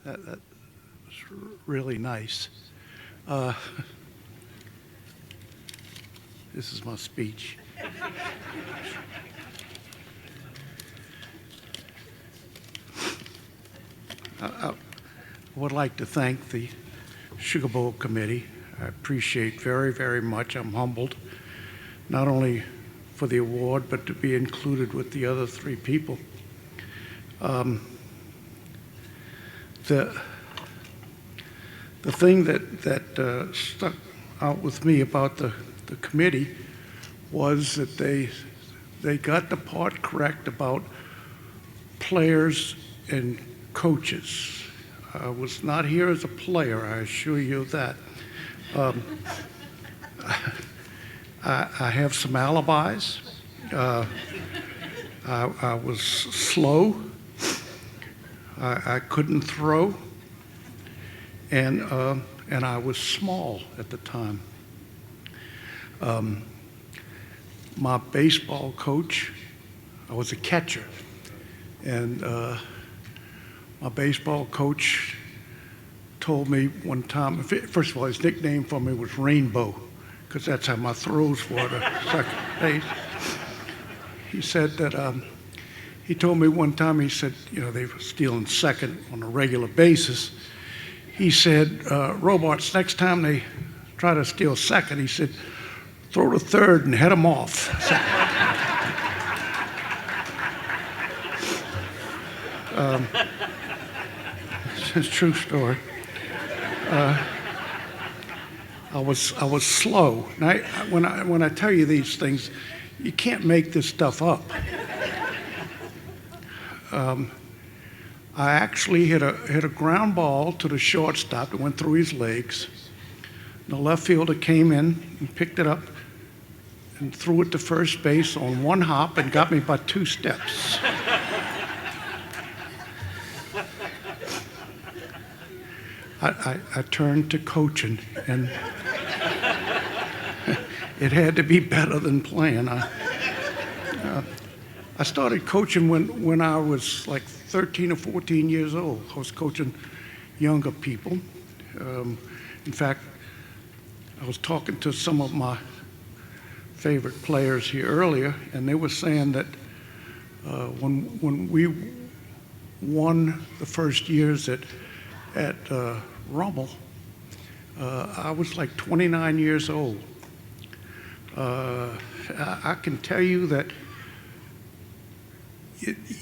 That was really nice. This is my speech. I would like to thank the Sugar Bowl Committee. I appreciate very, very much. I'm humbled, not only for the award, but to be included with the other three people. The thing that stuck out with me about the committee was that they got the part correct about players and coaches. I was not here as a player, I assure you of that. I have some alibis. I was slow. I couldn't throw, and I was small at the time. My baseball coach, I was a catcher, and my baseball coach told me one time, first of all, his nickname for me was Rainbow, because that's how my throws were to second base. He said that, he told me one time, he said, you know, they were stealing second on a regular basis. He said, Robarts, next time they try to steal second, he said, throw to third and head them off. It's a true story. I was slow. And when I tell you these things, you can't make this stuff up. I actually hit a ground ball to the shortstop that went through his legs. The left fielder came in and picked it up and threw it to first base on one hop and got me by 2 steps. I turned to coaching, and it had to be better than playing. I started coaching when I was like 13 or 14 years old. I was coaching younger people. In fact, I was talking to some of my favorite players here earlier, and they were saying that when we won the first years at Rummel, I was like 29 years old. I can tell you that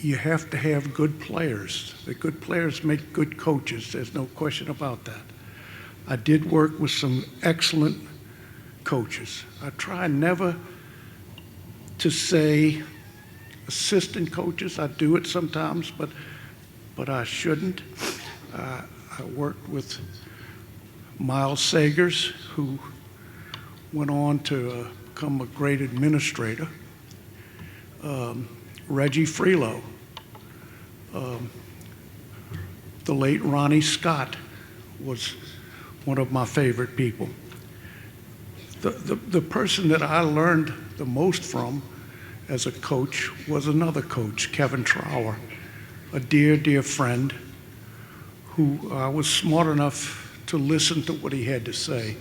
you have to have good players. The good players make good coaches. There's no question about that. I did work with some excellent coaches. I try never to say assistant coaches. I do it sometimes, but I shouldn't. I worked with Miles Sagers, who went on to become a great administrator. Reggie Freelow, the late Ronnie Scott was one of my favorite people. The person that I learned the most from as a coach was another coach, Kevin Trower, a dear, dear friend who I was smart enough to listen to what he had to say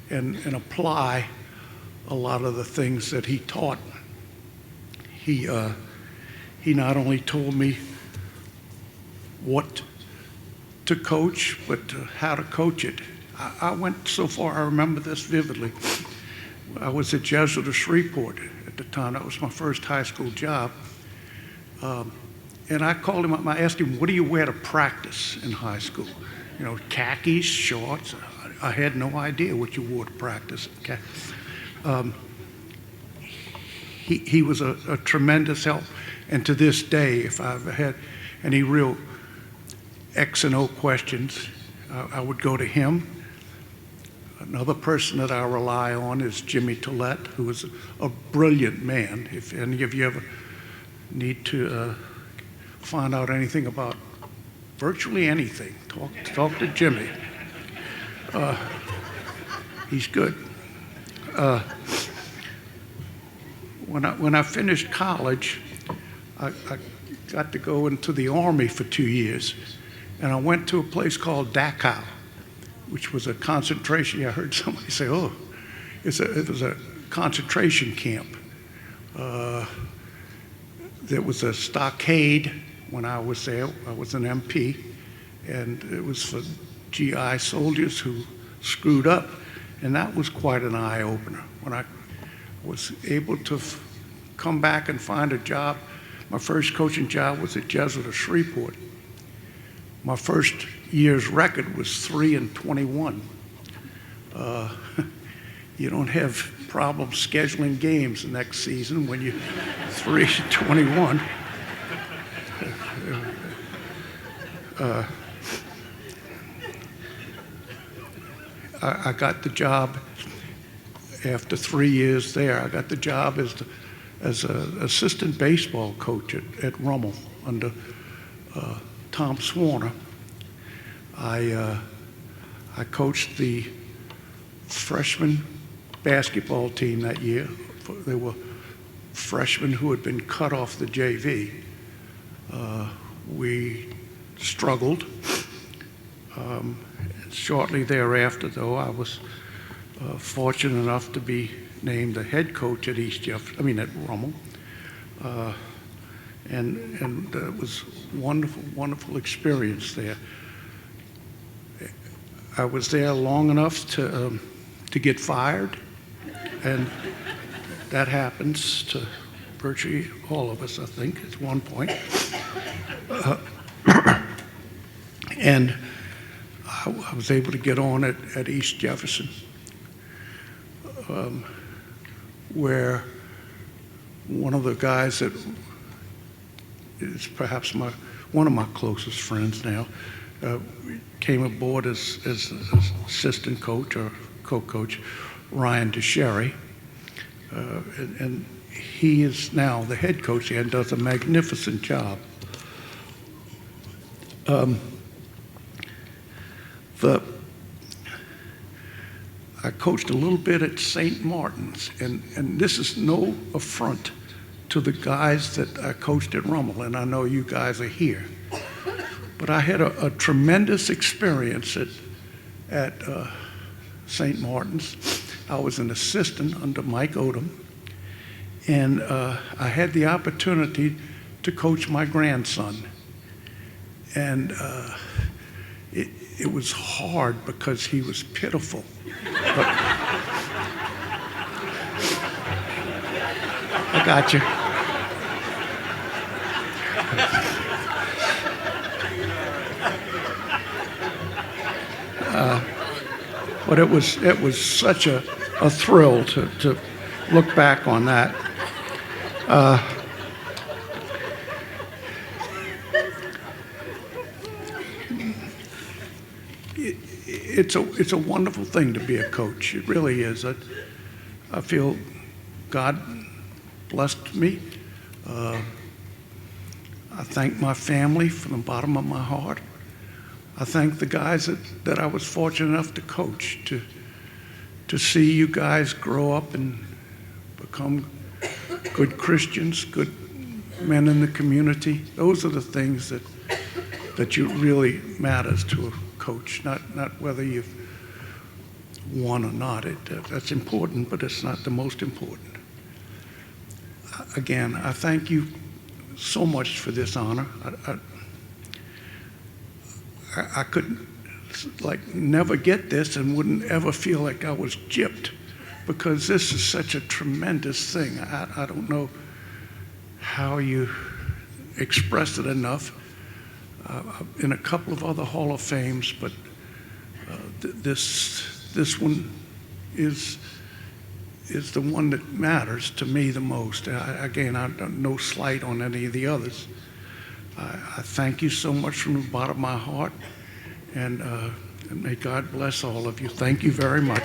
and apply a lot of the things that he taught. He not only told me what to coach, but how to coach it. I went so far, I remember this vividly. I was at Jesuit of Shreveport at the time. That was my first high school job. And I called him up and I asked him, what do you wear to practice in high school? You know, khakis, shorts. I had no idea what you wore to practice. He was a tremendous help. And to this day, if I ever had any real X and O questions, I would go to him. Another person that I rely on is Jimmy Tollett, who is a brilliant man. If any of you ever need to find out anything about virtually anything, talk to Jimmy. He's good. When I finished college, I got to go into the Army for 2 years. and I went to a place called Dachau, which was a concentration. I heard somebody say, "Oh, it was a concentration camp." There was a stockade when I was there. I was an MP, and it was for GI soldiers who screwed up, and that was quite an eye-opener. When I was able to come back and find a job, my first coaching job was at Jesuit of Shreveport. My first year's record was 3-21. You don't have problems scheduling games the next season when you're 3-21. I got the job after 3 years there. I got the job as an assistant baseball coach at Rummel under Tom Swarner. I coached the freshman basketball team that year. There were freshmen who had been cut off the JV. We struggled. Shortly thereafter, though, I was fortunate enough to be named the head coach at at Rummel. And it was wonderful, wonderful experience there. I was there long enough to get fired, and that happens to virtually all of us, I think, at one point. And I was able to get on at East Jefferson, where one of the guys that is perhaps one of my closest friends now came aboard as assistant coach or co-coach, Ryan DeSherry, and he is now the head coach here and does a magnificent job. I coached a little bit at St. Martin's, and this is no affront to the guys that I coached at Rummel, and I know you guys are here. But I had a tremendous experience at St. Martin's. I was an assistant under Mike Odom, and I had the opportunity to coach my grandson. And it was hard because he was pitiful. But I got you. But it was such a thrill to look back on that. It's a wonderful thing to be a coach. It really is. I feel God blessed me. I thank my family from the bottom of my heart. I thank the guys that I was fortunate enough to coach, to see you guys grow up and become good Christians, good men in the community. Those are the things that really matters to a coach, not whether you've won or not. That's important, but it's not the most important. Again, I thank you so much for this honor. I could never get this and wouldn't ever feel like I was gypped, because this is such a tremendous thing. I don't know how you express it enough. In a couple of other Hall of Fames, but this one is the one that matters to me the most. Again, no slight on any of the others. I thank you so much from the bottom of my heart, and may God bless all of you. Thank you very much.